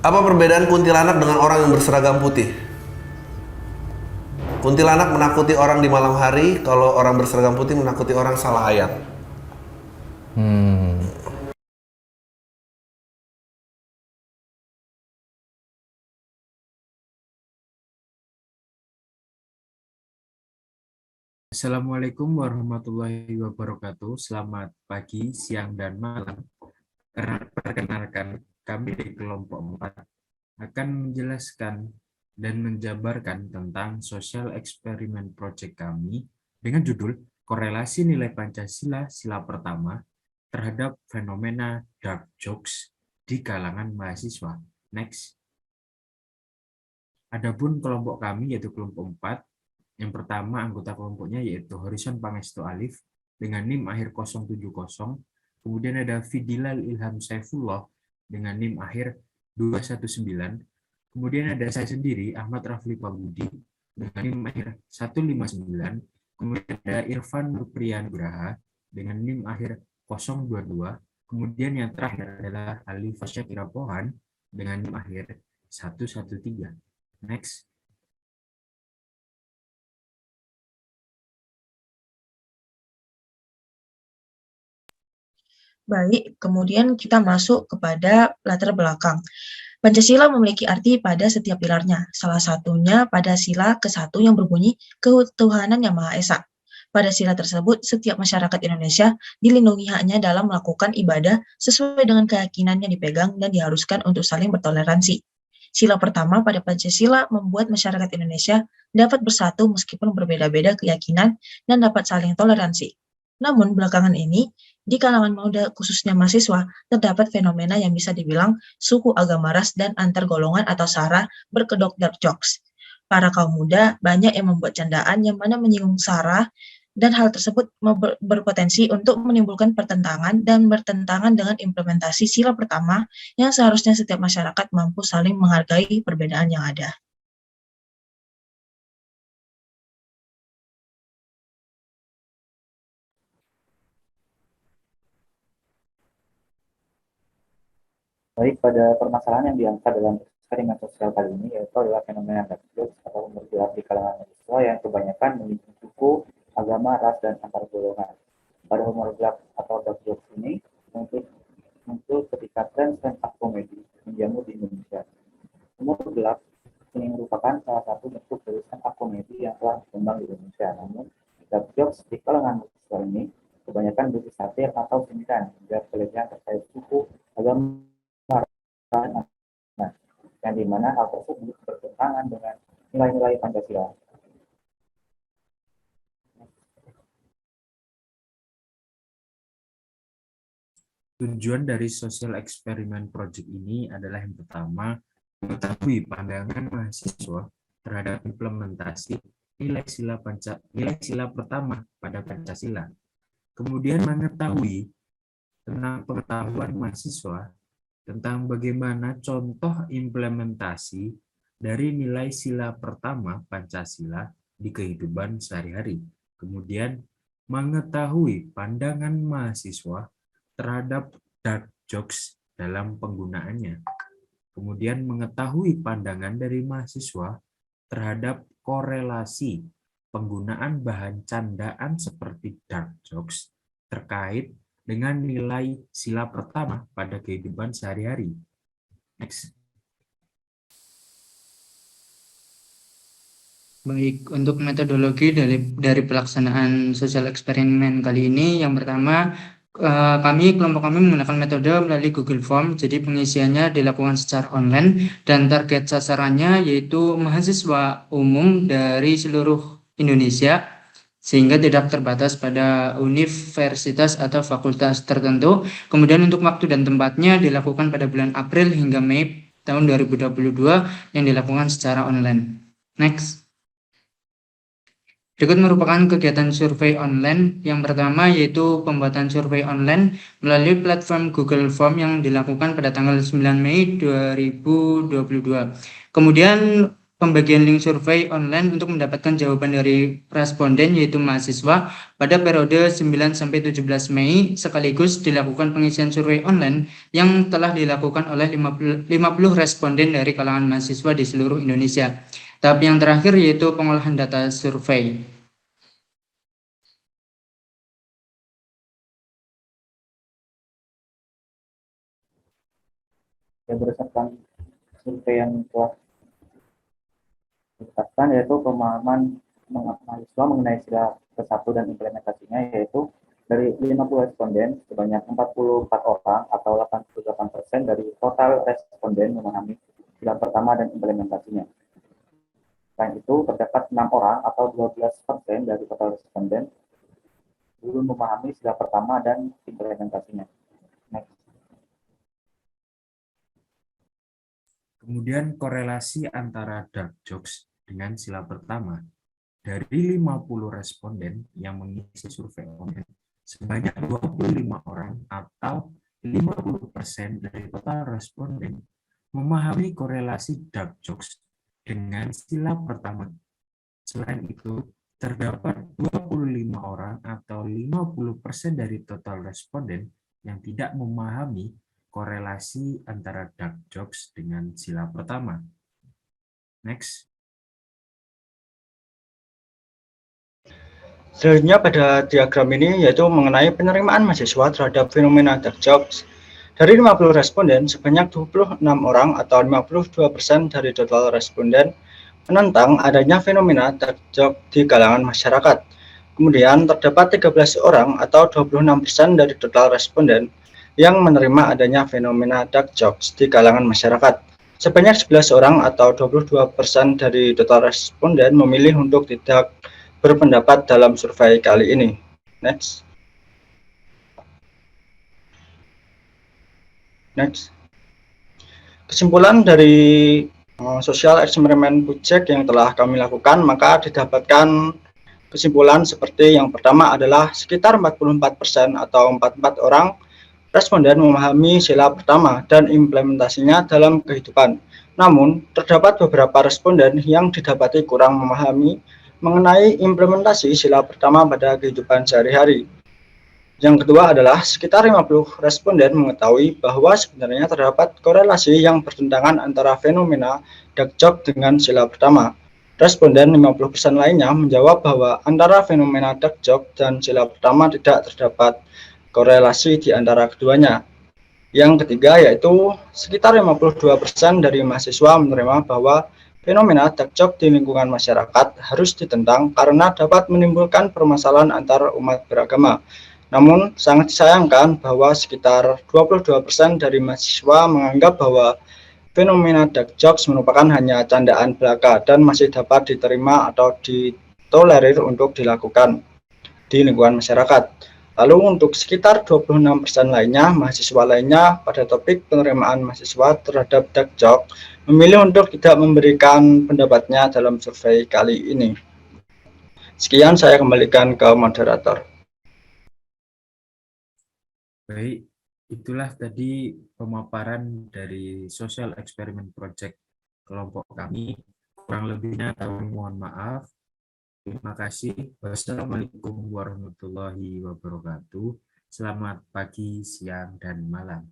Apa perbedaan kuntilanak dengan orang yang berseragam putih? Kuntilanak menakuti orang di malam hari, kalau orang berseragam putih menakuti orang salah ayat. Hmm. Assalamualaikum warahmatullahi wabarakatuh. Selamat pagi, siang, dan malam. Perkenalkan, kami di kelompok 4 akan menjelaskan dan menjabarkan tentang social experiment project kami dengan judul Korelasi Nilai Pancasila Sila Pertama terhadap fenomena dark jokes di kalangan mahasiswa. Next. Adapun kelompok kami yaitu kelompok 4, yang pertama anggota kelompoknya yaitu Horizon Pangestu Alif dengan NIM akhir 070, kemudian ada Fidilal Ilham Saifullah dengan NIM akhir 219, kemudian ada saya sendiri Ahmad Rafli Pabudi dengan NIM akhir 159, kemudian ada Irfan Nuprian Graha dengan NIM akhir 022, kemudian yang terakhir adalah Ali Fasyak Irapohan dengan NIM akhir 113. Next. Baik, kemudian kita masuk kepada latar belakang. Pancasila memiliki arti pada setiap pilarnya, salah satunya pada sila ke-1 yang berbunyi ketuhanan yang Maha Esa. Pada sila tersebut, setiap masyarakat Indonesia dilindungi haknya dalam melakukan ibadah sesuai dengan keyakinan yang dipegang dan diharuskan untuk saling bertoleransi. Sila pertama pada Pancasila membuat masyarakat Indonesia dapat bersatu meskipun berbeda-beda keyakinan dan dapat saling toleransi. Namun belakangan ini, di kalangan muda khususnya mahasiswa, terdapat fenomena yang bisa dibilang suku agama ras dan antar golongan atau SARA berkedok dark jokes. Para kaum muda banyak yang membuat candaan yang mana menyinggung SARA dan hal tersebut berpotensi untuk menimbulkan pertentangan dan bertentangan dengan implementasi sila pertama yang seharusnya setiap masyarakat mampu saling menghargai perbedaan yang ada. Baik, pada permasalahan yang diangkat dalam eksperimen sosial kali ini yaitu adalah fenomena dark jokes atau humor gelap di kalangan mahasiswa yang kebanyakan menyinggung suku, agama, ras, dan antar golongan. Pada humor gelap atau dark jokes ini muncul ketika tren stand-up comedy menjamur di Indonesia. Humor gelap ini merupakan salah satu bentuk dari stand-up comedy yang telah berkembang di Indonesia. Namun, dark jokes di kalangan mahasiswa ini kebanyakan berisi satir atau sindiran hingga pelecehan terkait suku, agama, yang dimana hal tersebut bertentangan dengan nilai-nilai Pancasila. Tujuan dari social experiment project ini adalah yang pertama, mengetahui pandangan mahasiswa terhadap implementasi nilai sila pertama pada Pancasila. Kemudian mengetahui tentang pengetahuan mahasiswa tentang bagaimana contoh implementasi dari nilai sila pertama Pancasila di kehidupan sehari-hari. Kemudian mengetahui pandangan mahasiswa terhadap dark jokes dalam penggunaannya. Kemudian mengetahui pandangan dari mahasiswa terhadap korelasi penggunaan bahan candaan seperti dark jokes terkait dengan nilai sila pertama pada kehidupan sehari-hari. Next. Baik, untuk metodologi dari pelaksanaan sosial eksperimen kali ini, yang pertama kelompok kami menggunakan metode melalui Google Form. Jadi pengisiannya dilakukan secara online dan target sasarannya yaitu mahasiswa umum dari seluruh Indonesia, sehingga tidak terbatas pada universitas atau fakultas tertentu. Kemudian untuk waktu dan tempatnya dilakukan pada bulan April hingga Mei tahun 2022 yang dilakukan secara online. Next. Berikut merupakan kegiatan survei online. Yang pertama yaitu pembuatan survei online melalui platform Google Form yang dilakukan pada tanggal 9 Mei 2022. Kemudian pembagian link survei online untuk mendapatkan jawaban dari responden yaitu mahasiswa pada periode 9 sampai 17 Mei sekaligus dilakukan pengisian survei online yang telah dilakukan oleh 50 responden dari kalangan mahasiswa di seluruh Indonesia. Tahap yang terakhir yaitu pengolahan data survei. Ya, berdasarkan survei yang telah ditetapkan, yaitu pemahaman mahasiswa mengenai sila ke-1 dan implementasinya, yaitu dari 50 responden sebanyak 44 orang atau 88% dari total responden memahami sila pertama dan implementasinya. Selain itu, terdapat 6 orang atau 12% dari total responden belum memahami sila pertama dan implementasinya. Next. Kemudian korelasi antara dark jokes dengan sila pertama. Dari 50 responden yang mengisi survei online, sebanyak 25 orang atau 50% dari total responden memahami korelasi dark jokes dengan sila pertama. Selain itu, terdapat 25 orang atau 50% dari total responden yang tidak memahami korelasi antara dark jokes dengan sila pertama. Next. Selanjutnya pada diagram ini yaitu mengenai penerimaan mahasiswa terhadap fenomena dark jokes. Dari 50 responden, sebanyak 26 orang atau 52% dari total responden menentang adanya fenomena dark joke di kalangan masyarakat. Kemudian terdapat 13 orang atau 26% dari total responden yang menerima adanya fenomena dark jokes di kalangan masyarakat. Sebanyak 11 orang atau 22% dari total responden memilih untuk tidak berpendapat dalam survei kali ini. Next. Kesimpulan dari social experiment project yang telah kami lakukan, maka didapatkan kesimpulan seperti yang pertama adalah sekitar 44% atau 44 orang responden memahami sila pertama dan implementasinya dalam kehidupan. Namun, terdapat beberapa responden yang didapati kurang memahami mengenai implementasi sila pertama pada kehidupan sehari-hari. Yang kedua adalah sekitar 50 responden mengetahui bahwa sebenarnya terdapat korelasi yang bertentangan antara fenomena dark joke dengan sila pertama. Responden 50% lainnya menjawab bahwa antara fenomena dark joke dan sila pertama tidak terdapat korelasi di antara keduanya. Yang ketiga yaitu sekitar 52% dari mahasiswa menerima bahwa fenomena dark joke di lingkungan masyarakat harus ditentang karena dapat menimbulkan permasalahan antar umat beragama. Namun, sangat disayangkan bahwa sekitar 22% dari mahasiswa menganggap bahwa fenomena dark jokes merupakan hanya candaan belaka dan masih dapat diterima atau ditolerir untuk dilakukan di lingkungan masyarakat. Lalu untuk sekitar 26% lainnya, mahasiswa lainnya pada topik penerimaan mahasiswa terhadap dark joke memilih untuk tidak memberikan pendapatnya dalam survei kali ini. Sekian, saya kembalikan ke moderator. Baik, itulah tadi pemaparan dari Social Experiment Project kelompok kami. Kurang lebihnya kami mohon maaf. Terima kasih. Wassalamualaikum warahmatullahi wabarakatuh. Selamat pagi, siang, dan malam.